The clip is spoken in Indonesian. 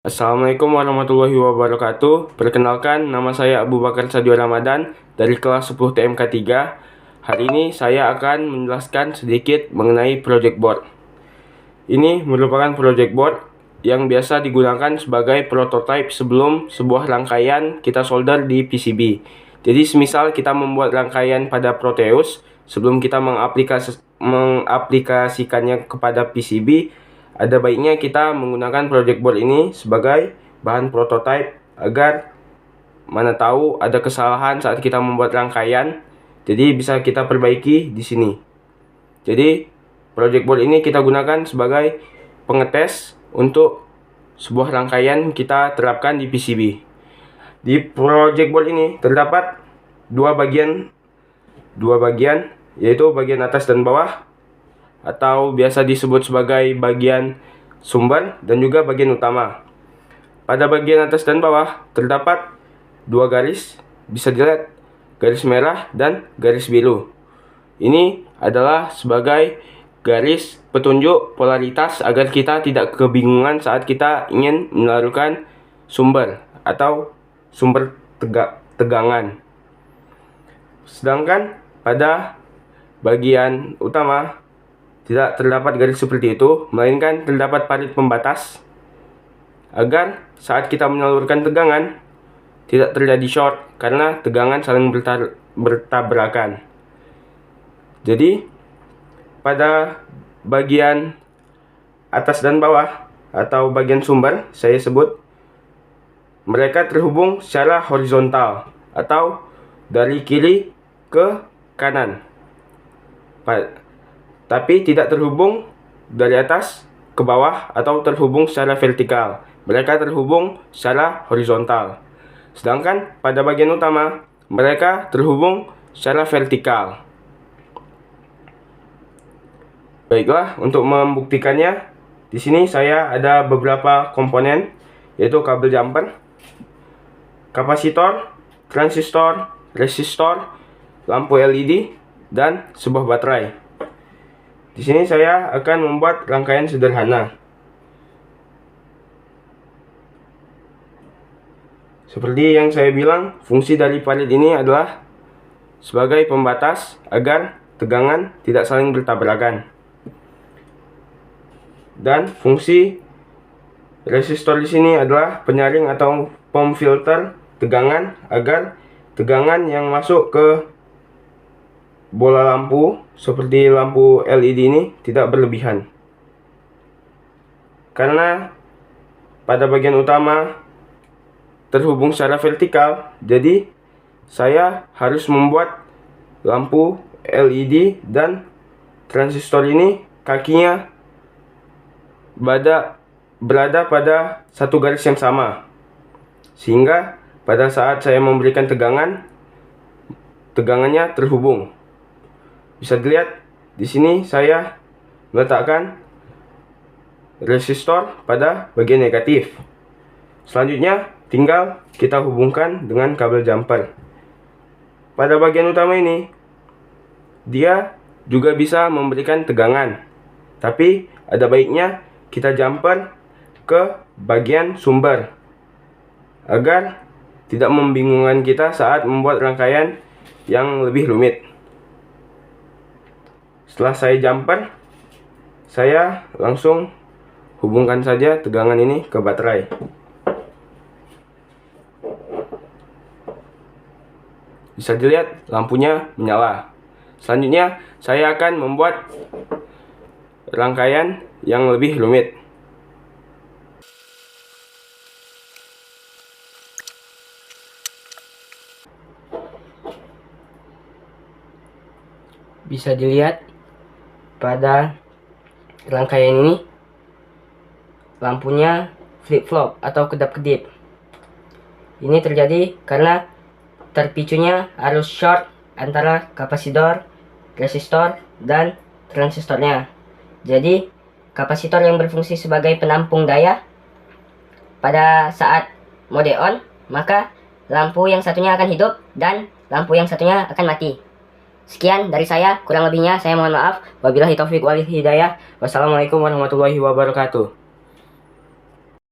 Assalamualaikum warahmatullahi wabarakatuh. Perkenalkan, nama saya Abu Bakar Sadio Ramadan dari kelas 10 TMK 3. Hari ini saya akan menjelaskan sedikit mengenai project board. Ini merupakan project board yang biasa digunakan sebagai prototipe sebelum sebuah rangkaian kita solder di PCB. Jadi semisal kita membuat rangkaian pada Proteus, sebelum kita mengaplikasikannya kepada PCB, ada baiknya kita menggunakan project board ini sebagai bahan prototipe agar mana tahu ada kesalahan saat kita membuat rangkaian, jadi bisa kita perbaiki di sini. Jadi project board ini kita gunakan sebagai pengetes untuk sebuah rangkaian kita terapkan di PCB. Di project board ini terdapat dua bagian, yaitu bagian atas dan bawah, atau biasa disebut sebagai bagian sumber dan juga bagian utama. Pada bagian atas dan bawah terdapat dua garis, bisa dilihat garis merah dan garis biru. Ini adalah sebagai garis petunjuk polaritas agar kita tidak kebingungan saat kita ingin menaruhkan sumber atau sumber tegangan. Sedangkan pada bagian utama tidak terdapat garis seperti itu, melainkan terdapat parit pembatas agar saat kita menyalurkan tegangan tidak terjadi short karena tegangan saling bertabrakan. Jadi pada bagian atas dan bawah atau bagian sumber, saya sebut mereka terhubung secara horizontal atau dari kiri ke kanan, tapi tidak terhubung dari atas ke bawah atau terhubung secara vertikal. Mereka terhubung secara horizontal. Sedangkan pada bagian utama, mereka terhubung secara vertikal. Baiklah, untuk membuktikannya, di sini saya ada beberapa komponen, yaitu kabel jumper, kapasitor, transistor, resistor, lampu LED, dan sebuah baterai. Di sini saya akan membuat rangkaian sederhana. Seperti yang saya bilang, fungsi dari parit ini adalah sebagai pembatas agar tegangan tidak saling bertabrakan. Dan fungsi resistor di sini adalah penyaring atau pemfilter tegangan agar tegangan yang masuk ke bola lampu seperti lampu LED ini tidak berlebihan. Karena pada bagian utama terhubung secara vertikal, jadi saya harus membuat lampu LED dan transistor ini kakinya berada pada satu garis yang sama, sehingga pada saat saya memberikan tegangannya terhubung. Bisa dilihat di sini saya meletakkan resistor pada bagian negatif. Selanjutnya tinggal kita hubungkan dengan kabel jumper. Pada bagian utama ini dia juga bisa memberikan tegangan, tapi ada baiknya kita jumper ke bagian sumber agar tidak membingungkan kita saat membuat rangkaian yang lebih rumit. Setelah saya jumper, saya langsung hubungkan saja tegangan ini ke baterai. Bisa dilihat lampunya menyala. Selanjutnya saya akan membuat rangkaian yang lebih rumit. Bisa dilihat pada rangkaian ini lampunya flip-flop atau kedap-kedip. Ini terjadi karena terpicunya arus short antara kapasitor, resistor, dan transistornya. Jadi kapasitor yang berfungsi sebagai penampung daya pada saat mode on, maka lampu yang satunya akan hidup dan lampu yang satunya akan mati. Sekian dari saya, kurang lebihnya saya mohon maaf. Wabillahi taufik wal hidayah. Wassalamualaikum warahmatullahi wabarakatuh.